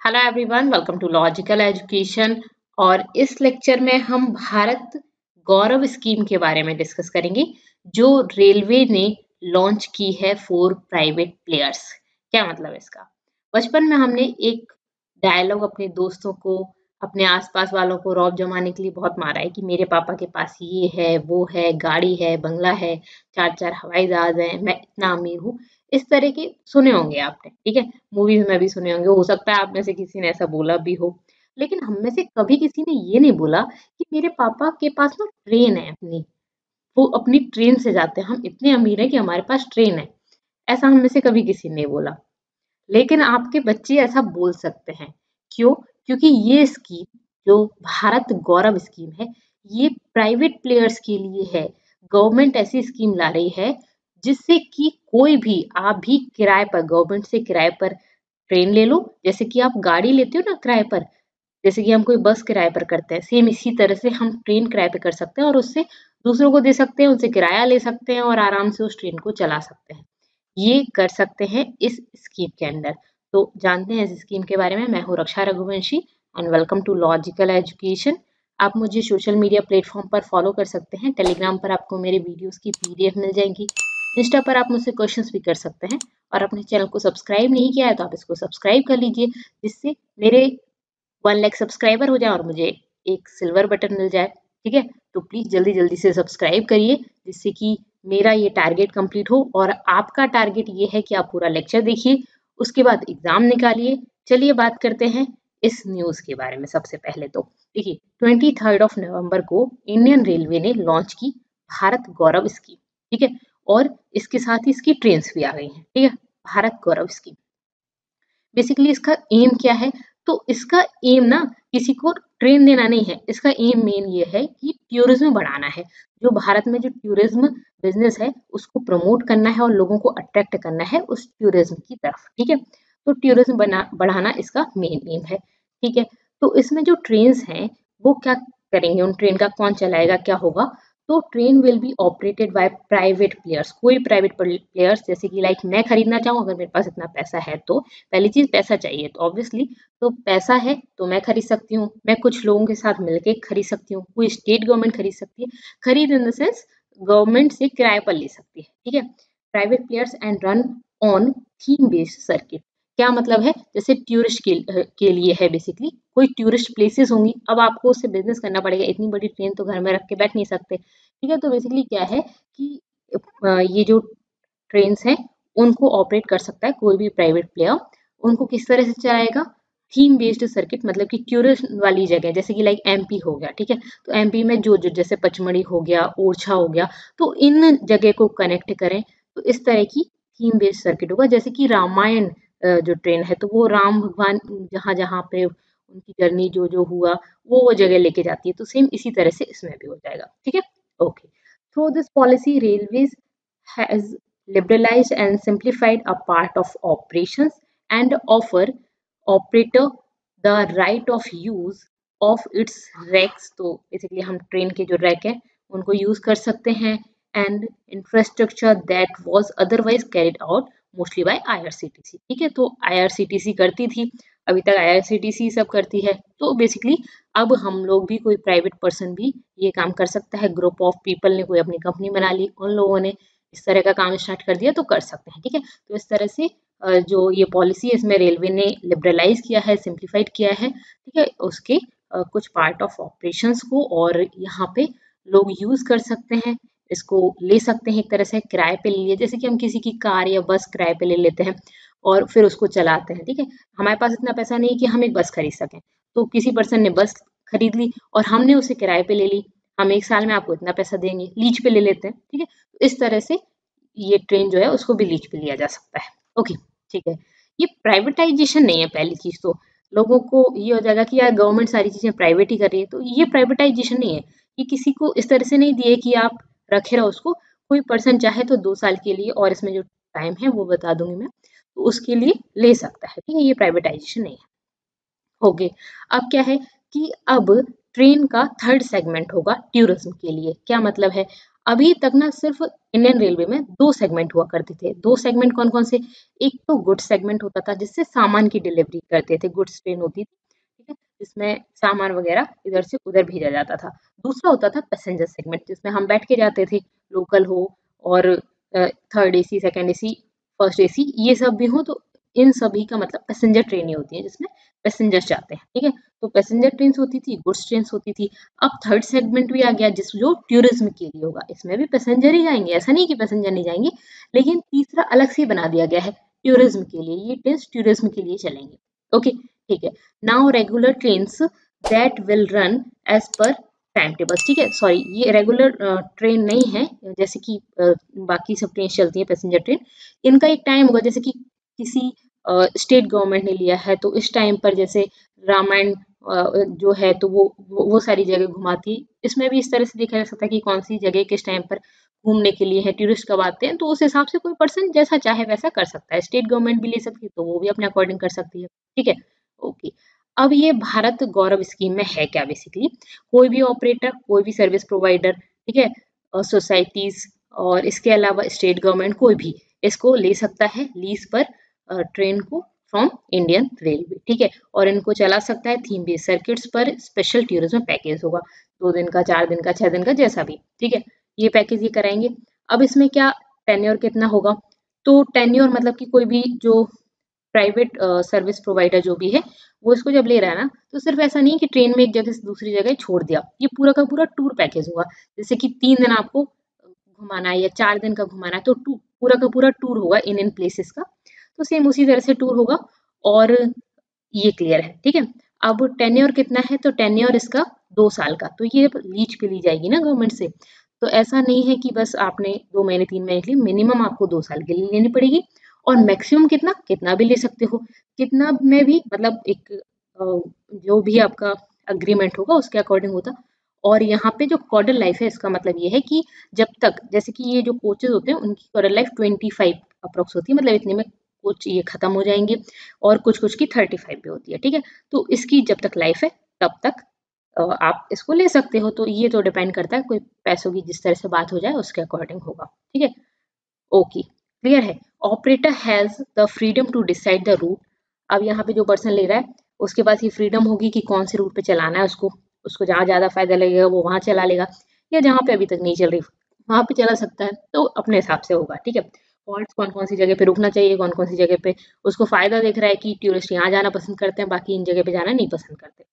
Hello everyone, welcome to logical education. और इस lecture में हम भारत गौरव स्कीम के बारे में डिस्कस करेंगे जो रेलवे ने लॉन्च की है फॉर प्राइवेट प्लेयर्स। क्या मतलब है इसका? बचपन में हमने एक डायलॉग अपने दोस्तों को, अपने आसपास वालों को रौब जमाने के लिए बहुत मारा है कि मेरे पापा के पास ये है, वो है, गाड़ी है, बंगला है, 4-4 हवाई जहाज है, मैं इतना अमीर हूँ। इस तरह के सुने होंगे आपने, ठीक है? मूवीज़ में भी सुने होंगे, हो सकता है आप में से किसी ने ऐसा बोला भी हो। लेकिन हम में से कभी किसी ने ये नहीं बोला कि मेरे पापा के पास ना ट्रेन है अपनी, वो अपनी ट्रेन से जाते हैं, हम इतने अमीर हैं कि हमारे पास ट्रेन है। ऐसा हम में से कभी किसी ने बोला। लेकिन आपके बच्चे ऐसा बोल सकते हैं। क्यों? क्योंकि ये स्कीम जो भारत गौरव स्कीम है, ये प्राइवेट प्लेयर्स के लिए है। गवर्नमेंट ऐसी स्कीम ला रही है जिससे कि कोई भी, आप भी किराए पर, गवर्नमेंट से किराए पर ट्रेन ले लो। जैसे कि आप गाड़ी लेते हो ना किराए पर, जैसे कि हम कोई बस किराए पर करते हैं, सेम इसी तरह से हम ट्रेन किराए पे कर सकते हैं और उससे दूसरों को दे सकते हैं, उनसे किराया ले सकते हैं और आराम से उस ट्रेन को चला सकते हैं। ये कर सकते हैं इस स्कीम के अंडर। तो जानते हैं इस स्कीम के बारे में। मैं हूँ Raksha Raghuvanshi and welcome to logical education. आप मुझे सोशल मीडिया प्लेटफॉर्म पर फॉलो कर सकते हैं। टेलीग्राम पर आपको मेरे वीडियोस की पीडीएफ मिल जाएगी। इंस्टा पर आप मुझसे क्वेश्चंस भी कर सकते हैं। और अपने चैनल को सब्सक्राइब नहीं किया है तो आप इसको सब्सक्राइब कर लीजिए, जिससे मेरे 1 लाख सब्सक्राइबर हो जाए और मुझे एक सिल्वर बटन मिल जाए। ठीक है, तो प्लीज जल्दी जल्दी से सब्सक्राइब करिए, जिससे कि मेरा ये टारगेट कंप्लीट हो। और आपका टारगेट ये है कि आप पूरा लेक्चर देखिए, उसके बाद एग्जाम निकालिए। चलिए बात करते हैं इस न्यूज के बारे में। सबसे पहले तो देखिए, 23 नवंबर को इंडियन रेलवे ने लॉन्च की भारत गौरव स्कीम। ठीक है, और इसके साथ ही इसकी ट्रेन्स भी आ गई हैं। ठीक है, भारत गौरव स्कीम बेसिकली इसका एम क्या है? तो इसका एम ना किसी को ट्रेन देना नहीं है। इसका एम मेन ये है कि टूरिज्म बढ़ाना है। जो भारत में जो टूरिज्म बिजनेस है उसको प्रमोट करना है और लोगों को अट्रैक्ट करना है उस टूरिज्म की तरफ। ठीक है, तो टूरिज्म बढ़ाना इसका मेन एम है। ठीक है, तो इसमें जो ट्रेन्स हैं वो क्या करेंगे, उन ट्रेन का कौन चलाएगा, क्या होगा? तो train will be operated by private players. कोई प्राइवेट प्लेयर्स, जैसे कि लाइक मैं खरीदना चाहूँ, अगर मेरे पास इतना पैसा है तो पहली चीज पैसा चाहिए, तो ऑब्वियसली तो पैसा है तो मैं खरीद सकती हूँ। मैं कुछ लोगों के साथ मिलके खरीद सकती हूँ। कोई स्टेट गवर्नमेंट खरीद सकती है। खरीद इन द सेंस गवर्नमेंट से किराए पर ले सकती है। ठीक है, private players and run on theme based circuit. क्या मतलब है? जैसे टूरिस्ट के लिए है। बेसिकली कोई टूरिस्ट प्लेसेस होंगी, अब आपको उससे बिजनेस करना पड़ेगा। इतनी बड़ी ट्रेन तो घर में रख के बैठ नहीं सकते। ठीक है, तो बेसिकली क्या है कि ये जो ट्रेन्स हैं उनको ऑपरेट कर सकता है कोई भी प्राइवेट प्लेयर। उनको किस तरह से चलाएगा? थीम बेस्ड सर्किट, मतलब कि टूरिस्ट वाली जगह, जैसे कि लाइक एमपी हो गया। ठीक है, तो एमपी में जो जो जैसे पचमढ़ी हो गया, ओरछा हो गया, तो इन जगह को कनेक्ट करें तो इस तरह की थीम बेस्ड सर्किट होगा। जैसे कि रामायण जो ट्रेन है, तो वो राम भगवान जहाँ जहाँ पे उनकी जर्नी जो जो हुआ वो जगह लेके जाती है। तो सेम इसी तरह से इसमें भी हो जाएगा। ठीक है, okay. Through this policy railways has liberalized and simplified a part of operations and offer operator the right of use of its racks। तो बेसिकली हम ट्रेन के जो रैक है उनको यूज कर सकते हैं। And infrastructure that was otherwise carried out mostly bye IRCTC. ठीक है, तो आईआरसीटीसी करती थी, अभी तक आईआरसीटीसी सब करती है। तो बेसिकली अब हम लोग भी, कोई प्राइवेट पर्सन भी ये काम कर सकता है। ग्रुप ऑफ पीपल ने कोई अपनी कंपनी बना ली, उन लोगों ने इस तरह का काम स्टार्ट कर दिया तो कर सकते हैं। ठीक है, तो इस तरह से जो ये पॉलिसी है इसमें रेलवे ने लिबरलाइज किया है, सिंप्लीफाइड किया है। ठीक है, उसके कुछ पार्ट ऑफ ऑपरेशंस को, और यहाँ पे लोग यूज कर सकते हैं, इसको ले सकते हैं। एक तरह से किराए पे ले लिए, जैसे कि हम किसी की कार या बस किराए पे ले लेते हैं और फिर उसको चलाते हैं। ठीक है, हमारे पास इतना पैसा नहीं कि हम एक बस खरीद सकें, तो किसी पर्सन ने बस खरीद ली और हमने उसे किराए पे ले ली। हम 1 साल में आपको इतना पैसा देंगे, लीज पे ले लेते हैं। ठीक है, तो इस तरह से ये ट्रेन जो है उसको भी लीज पे लिया जा सकता है। ओके, ठीक है। ये प्राइवेटाइजेशन नहीं है। पहली चीज तो लोगों को ये हो जाएगा कि यार गवर्नमेंट सारी चीजें प्राइवेट ही कर रही है, तो ये प्राइवेटाइजेशन नहीं है। ये किसी को इस तरह से नहीं दिए कि आप रखे रहो उसको। कोई पर्सन चाहे तो 2 साल के लिए, और इसमें जो टाइम है वो बता दूंगी मैं, तो उसके लिए ले सकता है। ठीक है, ये प्राइवेटाइजेशन नहीं है। ओके, अब क्या है कि अब ट्रेन का थर्ड सेगमेंट होगा टूरिज्म के लिए। क्या मतलब है? अभी तक ना सिर्फ इंडियन रेलवे में 2 सेगमेंट हुआ करते थे। 2 सेगमेंट कौन-कौन से? एक तो गुड्स सेगमेंट होता था जिससे सामान की डिलीवरी करते थे, गुड्स ट्रेन होती थी, ठीक है? जिसमें सामान वगैरह इधर से उधर भेजा जाता था। दूसरा होता था पैसेंजर सेगमेंट जिसमें हम बैठ के जाते थे, लोकल हो और third AC, second AC, first AC ये सब भी हो तो इन सभी का मतलब पैसेंजर ट्रेन ही होती है जिसमें पैसेंजर्स जाते हैं, ठीक है? तो पैसेंजर ट्रेन्स होती थी, गुड्स ट्रेन्स होती थी। अब थर्ड सेगमेंट भी आ गया जो टूरिज्म के लिए होगा। इसमें भी पैसेंजर ही जाएंगे, ऐसा नहीं कि पैसेंजर नहीं जाएंगे, लेकिन तीसरा अलग से बना दिया गया है टूरिज्म के लिए। ये ट्रेन टूरिज्म के लिए चलेंगे। ओके, ठीक है। Now regular trains that will run as per time table, ठीक है। सॉरी, ये रेगुलर ट्रेन नहीं है जैसे कि बाकी सब ट्रेन चलती है पैसेंजर ट्रेन। इनका एक टाइम होगा, जैसे कि किसी स्टेट गवर्नमेंट ने लिया है तो इस टाइम पर जैसे रामायण जो है तो वो सारी जगह घुमाती है। इसमें भी इस तरह से देखा जा सकता है कि कौन सी जगह किस टाइम पर घूमने के लिए है, टूरिस्ट कब आते हैं, तो उस हिसाब से कोई पर्सन जैसा चाहे वैसा कर सकता है। स्टेट गवर्नमेंट भी ले सकती है तो वो भी अपने अकॉर्डिंग कर सकती है, ठीक है। ओके, अब ये भारत गौरव स्कीम में है क्या? बेसिकली कोई भी ऑपरेटर, कोई भी सर्विस प्रोवाइडर, ठीक है, सोसाइटीज और इसके अलावा स्टेट गवर्नमेंट कोई भी इसको ले सकता है लीज पर ट्रेन को फ्रॉम इंडियन रेलवे, ठीक है। और इनको चला सकता है थीम बेस्ड सर्किट्स पर। स्पेशल टूरिज्म पैकेज होगा 2 दिन का, 4 दिन का, 6 दिन का, जैसा भी, ठीक है। ये पैकेज ये कराएंगे। अब इसमें क्या टेन्योर कितना होगा? तो टेन्योर मतलब कि कोई भी जो प्राइवेट सर्विस प्रोवाइडर जो भी है वो इसको जब ले रहा है ना, तो सिर्फ ऐसा नहीं कि ट्रेन में एक जगह से दूसरी जगह छोड़ दिया। ये पूरा का पूरा टूर पैकेज होगा। जैसे कि 3 दिन आपको घुमाना है या 4 दिन का घुमाना है तो पूरा का पूरा टूर होगा इन प्लेसेस का। तो सेम उसी तरह से टूर होगा और ये क्लियर है, ठीक है। अब टेन्योर कितना है? तो टेन्योर इसका 2 साल का। तो ये लीज पे ली जाएगी ना गवर्नमेंट से, तो ऐसा नहीं है कि बस आपने 2 महीने 3 महीने के लिए, मिनिमम आपको 2 साल के लिए लेनी पड़ेगी। और मैक्सिमम कितना भी ले सकते हो। कितना में भी मतलब एक जो भी आपका अग्रीमेंट होगा उसके अकॉर्डिंग होता। और यहाँ पे जो कॉर्डर लाइफ है इसका मतलब ये है कि जब तक, जैसे कि ये जो कोचेज होते हैं उनकी कॉर्डर लाइफ 25 अप्रोक्स होती है, मतलब इतने में कुछ ये खत्म हो जाएंगे और कुछ की 35 भी होती है, ठीक है। तो इसकी जब तक लाइफ है तब तक आप इसको ले सकते हो। तो ये तो डिपेंड करता है, कोई पैसों की जिस तरह से बात हो जाए उसके अकॉर्डिंग होगा, ठीक है। ओके, क्लियर है। Operator has the freedom to decide the route. अब यहाँ पे जो पर्सन ले रहा है उसके पास ये फ्रीडम होगी कि कौन से रूट पे चलाना है उसको जहाँ ज्यादा फायदा लगेगा वो वहां चला लेगा, या जहाँ पे अभी तक नहीं चल रही वहां पे चला सकता है। तो अपने हिसाब से होगा, ठीक है। फॉल्ट कौन कौन सी जगह पे रुकना चाहिए, कौन कौन सी जगह पे उसको फायदा दिख रहा है कि टूरिस्ट यहाँ जाना पसंद करते हैं, बाकी इन जगह पे जाना नहीं पसंद करते।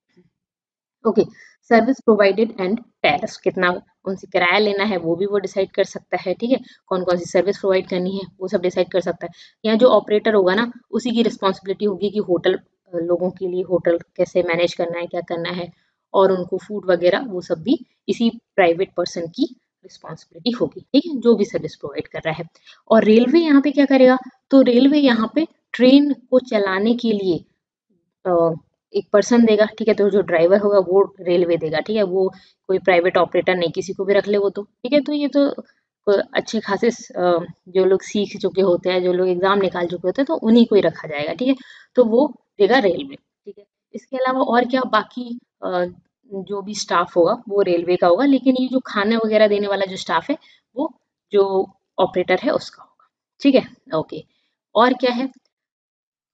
Okay, service provided and tariff, कितना उनसे किराया लेना है वो भी वो डिसाइड कर सकता है, ठीक है। कौन कौन सी सर्विस प्रोवाइड करनी है वो सब डिसाइड कर सकता है। यहाँ जो ऑपरेटर होगा ना उसी की रिस्पॉन्सिबिलिटी होगी कि होटल लोगों के लिए होटल कैसे मैनेज करना है, क्या करना है, और उनको फूड वगैरह वो सब भी इसी प्राइवेट पर्सन की रिस्पॉन्सिबिलिटी होगी, ठीक है, जो भी सर्विस प्रोवाइड कर रहा है। और रेलवे यहाँ पे क्या करेगा? तो रेलवे यहाँ पे ट्रेन को चलाने के लिए एक पर्सन देगा, ठीक है। तो जो ड्राइवर होगा वो रेलवे देगा, ठीक है। वो कोई प्राइवेट ऑपरेटर नहीं, किसी को भी रख ले वो तो, ठीक है। तो ये तो अच्छे खासे जो लोग सीख चुके होते हैं, जो लोग एग्जाम निकाल चुके होते हैं, तो उन्हीं को ही रखा जाएगा, ठीक है। तो वो देगा रेलवे, ठीक है। इसके अलावा और क्या बाकी जो भी स्टाफ होगा वो रेलवे का होगा, लेकिन ये जो खाना वगैरह देने वाला जो स्टाफ है वो जो ऑपरेटर है उसका होगा, ठीक है। ओके, और क्या है?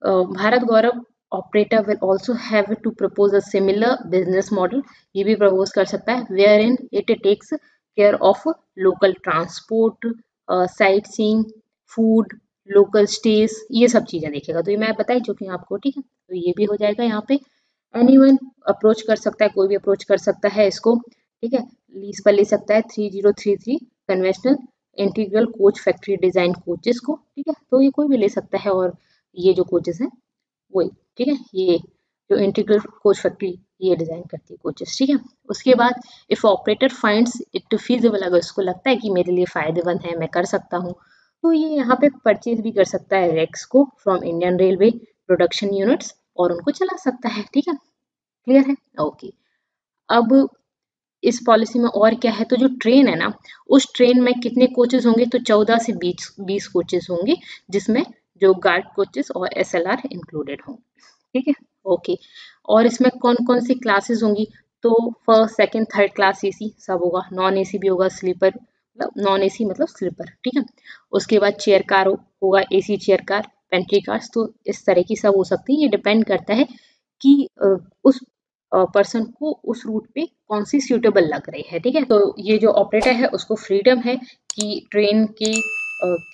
Bharat Gaurav operator will also have to propose a similar business model. ये भी प्रपोज कर सकता है where in it takes care of local transport, sightseeing, food, local stays, ये सब चीजें देखेगा। तो ये मैं बता ही चुकी हूँ आपको, ठीक है। तो ये भी हो जाएगा यहाँ पे। एनीवन अप्रोच कर सकता है, कोई भी अप्रोच कर सकता है इसको, ठीक है। लीज पर ले सकता है 3033 conventional integral coach factory design coaches को, ठीक है। तो ये कोई भी ले सकता है और ये जो कोचेस हैं वही, ठीक है। ये जो इंटीग्रल कोच फैक्ट्री ये डिजाइन करती है कोचेस, ठीक है। उसके बाद if operator finds it feasible, अगर उसको लगता है कि मेरे लिए फायदेमंद है, मैं कर सकता हूँ, तो ये यहाँ पे परचेज भी कर सकता है रेक्स को from Indian railway production units और उनको चला सकता है, ठीक है। क्लियर है? ओके, अब इस पॉलिसी में और क्या है? तो जो ट्रेन है ना उस ट्रेन में कितने कोचेस होंगे? तो 14 से 20 कोचेस होंगे, जिसमें जो गार्ड कोचेस और SLR इंक्लूडेड होंगे, ठीक है। ओके, और इसमें कौन कौन सी क्लासेस होंगी? तो first second third class AC सब होगा, नॉन AC भी होगा, स्लीपर मतलब नॉन एसी मतलब स्लीपर, ठीक है। उसके बाद चेयर कार होगा, AC chair car, pantry cars, तो इस तरह की सब हो सकती है। ये डिपेंड करता है कि उस पर्सन को उस रूट पे कौन सी सूटेबल लग रही है, ठीक है। तो ये जो ऑपरेटर है उसको फ्रीडम है कि ट्रेन की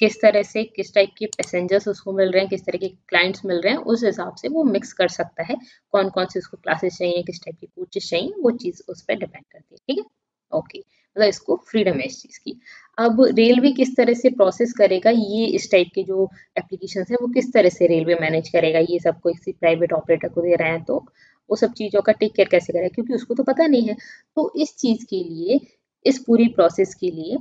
किस तरह से किस टाइप के पैसेंजर्स उसको मिल रहे हैं, किस तरह के क्लाइंट्स मिल रहे हैं, उस हिसाब से वो मिक्स कर सकता है कौन कौन सी उसको क्लासेस चाहिए, किस टाइप की कोचेस चाहिए, वो चीज़ उस पर डिपेंड करती है, ठीक है। ओके, मतलब इसको फ्रीडम है इस चीज़ की। अब रेलवे किस तरह से प्रोसेस करेगा, ये इस टाइप के जो एप्लीकेशन है वो किस तरह से रेलवे मैनेज करेगा, ये सब कोई किसी प्राइवेट ऑपरेटर को दे रहे हैं तो वो सब चीज़ों का टेक केयर कैसे करेगा, क्योंकि उसको तो पता नहीं है। तो इस चीज़ के लिए, इस पूरी प्रोसेस के लिए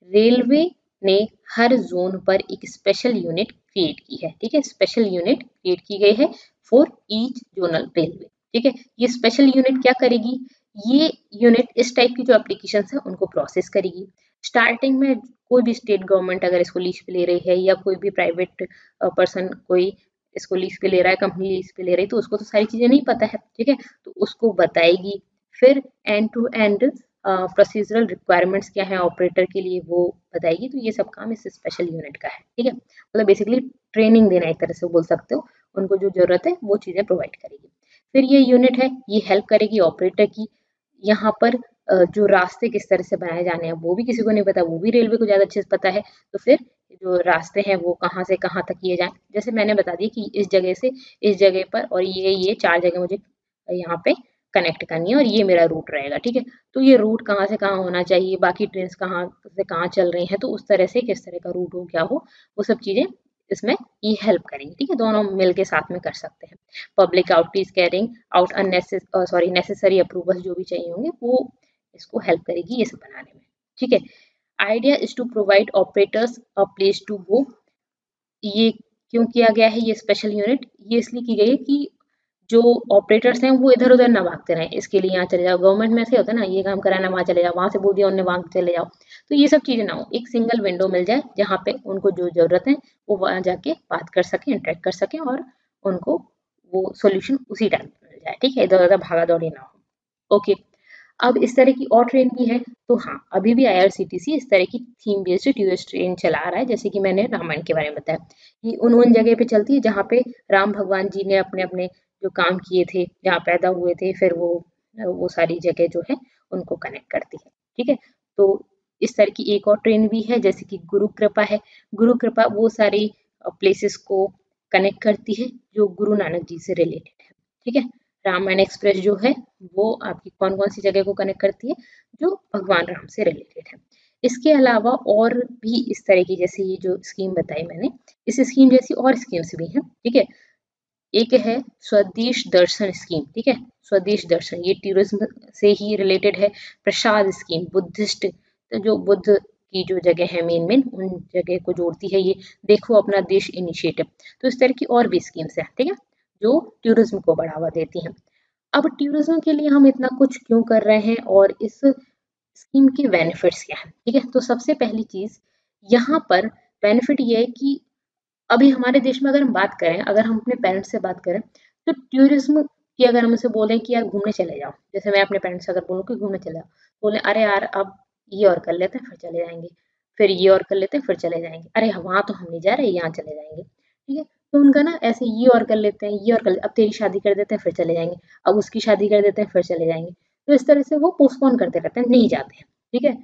रेलवे ने हर जोन पर एक स्पेशल यूनिट क्रिएट की है, ठीक है। स्पेशल यूनिट क्रिएट की गई है फॉर ईच जोनल रेलवे, ठीक है। ये स्पेशल यूनिट क्या करेगी, ये यूनिट इस टाइप की जो एप्लीकेशन है उनको प्रोसेस करेगी। स्टार्टिंग में कोई भी स्टेट गवर्नमेंट अगर इसको लीज पे ले रही है या कोई भी प्राइवेट पर्सन कोई इसको लीज पे ले रहा है, कंपनी लीज पे ले रही है, तो उसको तो सारी चीजें नहीं पता है, ठीक है। तो उसको बताएगी, फिर end to end procedural requirements क्या है ऑपरेटर के लिए वो बताएगी। तो ये सब काम इस स्पेशल यूनिट का है, ठीक है। मतलब बेसिकली ट्रेनिंग देना एक तरह से बोल सकते हो, उनको जो जरूरत है वो चीजें प्रोवाइड करेगी। फिर ये यूनिट है, ये हेल्प करेगी ऑपरेटर की। यहाँ पर जो रास्ते किस तरह से बनाए जाने हैं वो भी किसी को नहीं पता, वो भी रेलवे को ज़्यादा अच्छे से पता है। तो फिर जो रास्ते हैं वो कहाँ से कहाँ तक किए जाएं, जैसे मैंने बता दिया कि इस जगह से इस जगह पर और ये 4 जगह मुझे यहाँ पे कनेक्ट करनी है और ये मेरा रूट रहेगा, ठीक है। तो ये रूट कहाँ से कहाँ होना चाहिए, बाकी ट्रेन कहाँ से कहाँ चल रही हैं, तो उस तरह से किस तरह का रूट हो क्या हो, वो सब चीज़ें इसमें ये हेल्प करेंगे, ठीक है। दोनों मिलके साथ में कर सकते हैं। Public outreach carrying out necessary approval जो भी चाहिए होंगे वो इसको हेल्प करेगी ये सब बनाने में, ठीक है। Idea is to provide operators a place to go. ये क्यों किया गया है ये स्पेशल यूनिट, ये इसलिए की गई है कि जो ऑपरेटर्स हैं वो इधर उधर ना भागते रहें, इसके लिए यहाँ चले जाओ, गवर्नमेंट में ऐसे होता है ना, ये काम कराना वहाँ चले जाओ, वहाँ से बोल दिया उन्होंने वहाँ चले जाओ, तो ये सब चीज़ें ना हो, एक सिंगल विंडो मिल जाए जहाँ पे उनको जो ज़रूरत है वो वहाँ जाके बात कर सकें, इंटरेक्ट कर सकें और उनको वो सोल्यूशन उसी टाइम मिल जाए, ठीक है, इधर उधर भागा दौड़ी ना हो। ओके, अब इस तरह की और ट्रेन भी है, तो हाँ अभी भी IRCTC इस तरह की थीम बेस्ड टूरिस्ट ट्रेन चला रहा है, जैसे कि मैंने रामायण के बारे में बताया। ये उन जगह पे चलती है जहाँ पे राम भगवान जी ने अपने अपने जो काम किए थे, जहाँ पैदा हुए थे, फिर वो सारी जगह जो है उनको कनेक्ट करती है, ठीक है। तो इस तरह की एक और ट्रेन भी है, जैसे कि गुरु कृपा है। गुरु कृपा वो सारी प्लेसेस को कनेक्ट करती है जो गुरु नानक जी से रिलेटेड है, ठीक है। रामायण एक्सप्रेस जो है वो आपकी कौन कौन सी जगह को कनेक्ट करती है, जो भगवान राम से रिलेटेड है। इसके अलावा और भी इस तरह की, जैसे ये जो स्कीम बताई मैंने, इस स्कीम जैसी और स्कीम्स भी हैं, ठीक है। एक है स्वदेश दर्शन स्कीम, ठीक है। स्वदेश दर्शन ये टूरिज्म से ही रिलेटेड है। प्रसाद स्कीम बुद्धिस्ट, तो जो बुद्ध की जो जगह है मेन उन जगह को जोड़ती है ये। देखो अपना देश इनिशिएटिव, तो इस तरह की और भी स्कीम्स है, ठीक है, जो टूरिज्म को बढ़ावा देती हैं। अब टूरिज्म के लिए हम इतना कुछ क्यों कर रहे हैं और इस स्कीम के बेनिफिट्स क्या हैं, ठीक है। तो सबसे पहली चीज यहाँ पर बेनिफिट ये है कि अभी हमारे देश में अगर हम बात करें, अगर हम अपने पेरेंट्स से बात करें, तो टूरिज्म की अगर हम उसे बोलें कि यार घूमने चले जाओ, जैसे मैं अपने पेरेंट्स से अगर बोलूँ कि घूमने चले जाओ, बोले अरे यार अब ये और कर लेते हैं फिर चले जाएंगे, फिर ये और कर लेते हैं फिर चले जाएंगे, अरे वहाँ तो हम नहीं जा रहे, यहाँ चले जाएंगे, ठीक है। तो उनका ना ऐसे ये और कर लेते हैं, ये और कर लेते, अब तेरी शादी कर देते हैं फिर चले जाएंगे, अब उसकी शादी कर देते हैं फिर चले जाएंगे, तो इस तरह से वो पोस्टपोन करते रहते हैं, नहीं जाते हैं, ठीक है।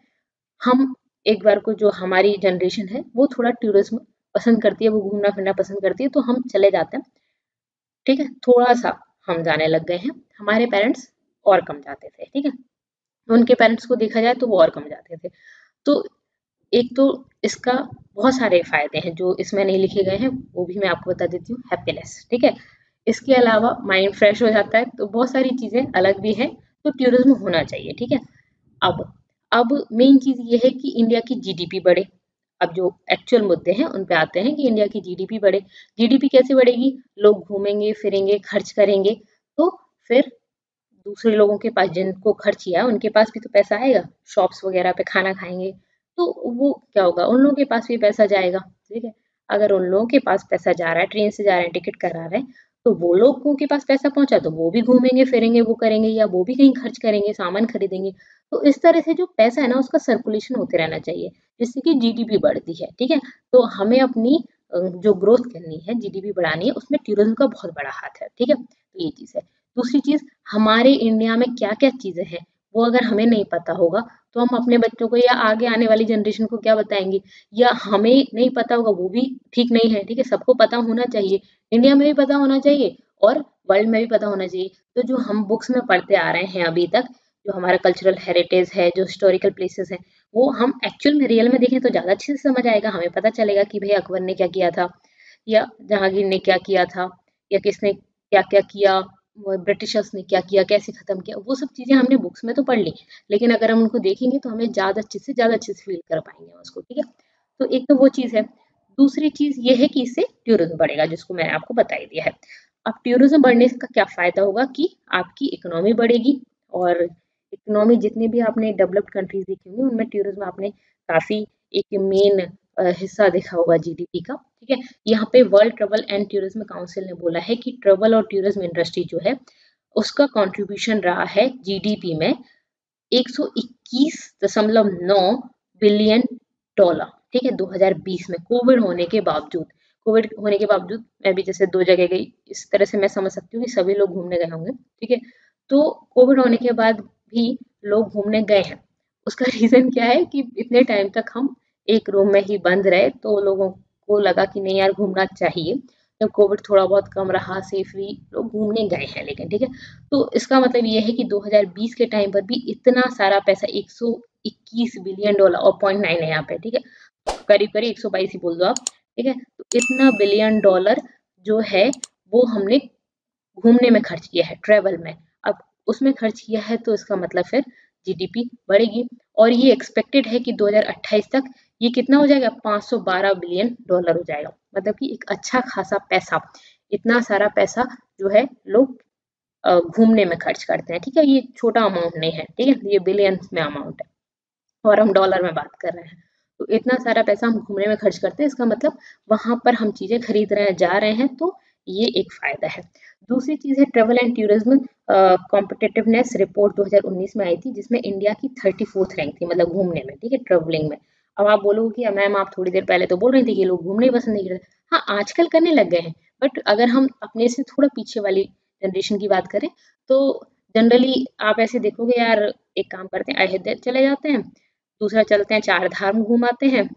हम एक बार को जो हमारी जनरेशन है वो थोड़ा टूरिज्म पसंद करती है, वो घूमना फिरना पसंद करती है, तो हम चले जाते हैं, ठीक है। थोड़ा सा हम जाने लग गए हैं, हमारे पेरेंट्स और कम जाते थे, ठीक है। उनके पेरेंट्स को देखा जाए तो वो और कम जाते थे। तो एक तो इसका बहुत सारे फायदे हैं जो इसमें नहीं लिखे गए हैं, वो भी मैं आपको बता देती हूँ। हैप्पीनेस, ठीक है, इसके अलावा माइंड फ्रेश हो जाता है, तो बहुत सारी चीजें अलग भी है, तो टूरिज्म होना चाहिए, ठीक है। अब मेन चीज ये है कि इंडिया की GDP बढ़े। अब जो एक्चुअल मुद्दे हैं उन पे आते हैं कि इंडिया की GDP बढ़े। GDP कैसे बढ़ेगी, लोग घूमेंगे फिरेंगे खर्च करेंगे, तो फिर दूसरे लोगों के पास जिनको खर्च किया है उनके पास भी तो पैसा आएगा, शॉप्स वगैरह पे खाना खाएंगे, तो वो क्या होगा, उन लोगों के पास भी पैसा जाएगा, ठीक है। अगर उन लोगों के पास पैसा जा रहा है, ट्रेन से जा रहे हैं, टिकट करा रहे हैं, तो वो लोगों के पास पैसा पहुंचा तो वो भी घूमेंगे फिरेंगे, वो करेंगे, या वो भी कहीं खर्च करेंगे, सामान खरीदेंगे। तो इस तरह से जो पैसा है ना उसका सर्कुलेशन होते रहना चाहिए, जिससे कि जीडीपी बढ़ती है। ठीक है, तो हमें अपनी जो ग्रोथ करनी है, जीडीपी बढ़ानी है, उसमें टूरिज्म का बहुत बड़ा हाथ है। ठीक है, तो ये चीज है। दूसरी चीज, हमारे इंडिया में क्या क्या चीजें हैं वो अगर हमें नहीं पता होगा तो हम अपने बच्चों को या आगे आने वाली जनरेशन को क्या बताएंगे, या हमें नहीं पता होगा वो भी ठीक नहीं है। ठीक है, सबको पता होना चाहिए, इंडिया में भी पता होना चाहिए और वर्ल्ड में भी पता होना चाहिए। तो जो हम बुक्स में पढ़ते आ रहे हैं अभी तक, जो हमारा कल्चरल हेरिटेज है, जो हिस्टोरिकल प्लेसेस हैं, वो हम एक्चुअल में रियल में देखें तो ज़्यादा अच्छे से समझ आएगा। हमें पता चलेगा कि भाई अकबर ने क्या किया था, या जहांगीर ने क्या किया था, या किसने क्या क्या किया, ब्रिटिशर्स ने क्या किया, कैसे खत्म किया। वो सब चीज़ें हमने बुक्स में तो पढ़ ली, लेकिन अगर हम उनको देखेंगे तो हमें ज़्यादा अच्छे से फील कर पाएंगे उसको। ठीक है, तो एक तो वो चीज़ है। दूसरी चीज़ ये है कि इससे टूरिज्म बढ़ेगा, जिसको मैंने आपको बता ही दिया है। अब टूरिज्म बढ़ने का क्या फ़ायदा होगा कि आपकी इकोनॉमी बढ़ेगी, और इकोनॉमी जितने भी आपने डेवलप्ड कंट्रीज देखी होंगी उनमें टूरिज्म आपने काफ़ी एक मेन हिस्सा देखा होगा जीडीपी का। ठीक है, यहाँ पे world travel and tourism council ने बोला है कि ट्रेवल और टूरिज्म इंडस्ट्री जो है उसका कंट्रीब्यूशन रहा है जीडीपी में 121.9 बिलियन डॉलर। ठीक है, 2020 में कोविड होने के बावजूद मैं भी जैसे 2 जगह गई, इस तरह से मैं समझ सकती हूँ कि सभी लोग घूमने गए होंगे। ठीक है, तो कोविड होने के बाद भी लोग घूमने गए हैं। उसका रीजन क्या है कि इतने टाइम तक हम एक रूम में ही बंद रहे, तो लोगों को लगा कि नहीं यार घूमना चाहिए। जब कोविड थोड़ा बहुत कम रहा, सेफली लोग घूमने गए हैं। लेकिन ठीक है, तो इसका मतलब ये है कि 2020 के टाइम पर भी इतना सारा पैसा 121 बिलियन डॉलर, और 0.9 है यहाँ पे। ठीक है, करीब करीब 122 ही बोल दो आप। ठीक है, तो इतना बिलियन डॉलर जो है वो हमने घूमने में खर्च किया है, ट्रेवल में। अब उसमें खर्च किया है तो इसका मतलब फिर जीडीपी बढ़ेगी, और ये एक्सपेक्टेड है कि 2028 तक ये कितना हो जाएगा, 512 बिलियन डॉलर हो जाएगा। मतलब कि एक अच्छा खासा पैसा, इतना सारा पैसा जो है लोग घूमने में खर्च करते हैं। ठीक है, ये छोटा अमाउंट नहीं है। ठीक है, ये बिलियंस में अमाउंट है और हम डॉलर में बात कर रहे हैं। तो इतना सारा पैसा हम घूमने में खर्च करते हैं, इसका मतलब वहां पर हम चीजें खरीद रहे हैं, जा रहे हैं, तो ये एक फायदा है। दूसरी चीज है travel and tourism competitiveness report 2019 में आई थी, जिसमें इंडिया की 34th रैंक थी, मतलब घूमने में। ठीक है, ट्रेवलिंग में। अब आप बोलोगे कि मैम आप थोड़ी देर पहले तो बोल रही थी कि लोग घूमने ही पसंद नहीं करते। हाँ, आजकल करने लग गए हैं, बट अगर हम अपने से थोड़ा पीछे वाली जनरेशन की बात करें तो जनरली आप ऐसे देखोगे यार, एक काम करते हैं, अयोध्या चले जाते हैं, दूसरा चलते हैं चार धाम घुमाते हैं,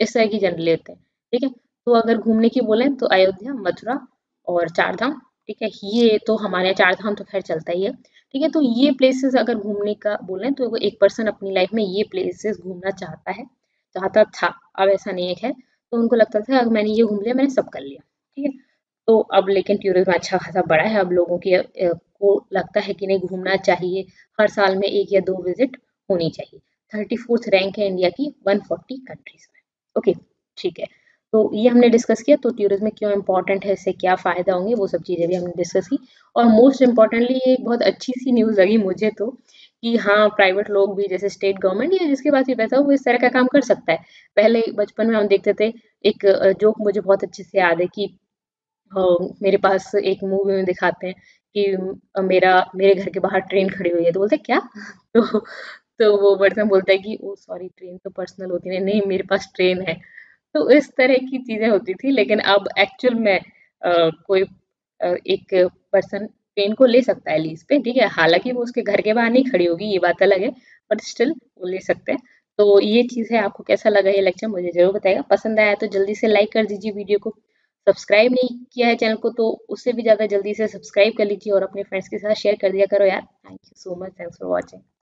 इस तरह की जनरली लेते हैं। ठीक है, तो अगर घूमने की बोले तो अयोध्या, मथुरा और चार धाम। ठीक है, ये तो हमारे यहाँ चार धाम तो खैर चलता ही है। ठीक है, तो ये प्लेसेस अगर घूमने का बोले तो एक पर्सन अपनी लाइफ में ये प्लेसेस घूमना चाहता है, चाहता था, अब ऐसा नहीं है। तो उनको लगता था अगर मैंने ये घूम लिया मैंने सब कर लिया। ठीक है, तो अब लेकिन टूरिज्म अच्छा खासा बढ़ा है, अब लोगों की को लगता है कि नहीं घूमना चाहिए, हर साल में 1 या 2 विजिट होनी चाहिए। 34th रैंक है इंडिया की 140 कंट्रीज में। ओके, ठीक है, तो ये हमने डिस्कस किया, तो टूरिज्म में क्यों इंपॉर्टेंट है, इससे क्या फायदा होंगे, वो सब चीजें भी हमने डिस्कस की। और मोस्ट इम्पॉर्टेंटली ये एक बहुत अच्छी सी न्यूज लगी मुझे तो, कि हाँ प्राइवेट लोग भी जैसे स्टेट गवर्नमेंट या जिसके पास भी पैसा हो वो इस तरह का काम कर सकता है। पहले बचपन में हम देखते थे, एक जोक मुझे बहुत अच्छे से याद है कि मेरे पास एक मूवी में दिखाते हैं कि मेरे घर के बाहर ट्रेन खड़ी हुई है, तो बोलते क्या तो वो पर्सन बोलता है कि ओ सॉरी, ट्रेन तो पर्सनल होती है, नहीं मेरे पास ट्रेन है। तो इस तरह की चीजें होती थी, लेकिन अब एक्चुअल में कोई एक पर्सन ट्रेन को ले सकता है लीज पे। ठीक है, हालांकि वो उसके घर के बाहर नहीं खड़ी होगी, ये बात अलग है, बट स्टिल वो ले सकते हैं। तो ये चीज है, आपको कैसा लगा ये लेक्चर मुझे जरूर बताएगा। पसंद आया तो जल्दी से लाइक कर दीजिए वीडियो को, सब्सक्राइब नहीं किया है चैनल को तो उससे भी ज़्यादा जल्दी से सब्सक्राइब कर लीजिए, और अपने फ्रेंड्स के साथ शेयर कर दिया करो यार। Thank you so much, thanks for watching.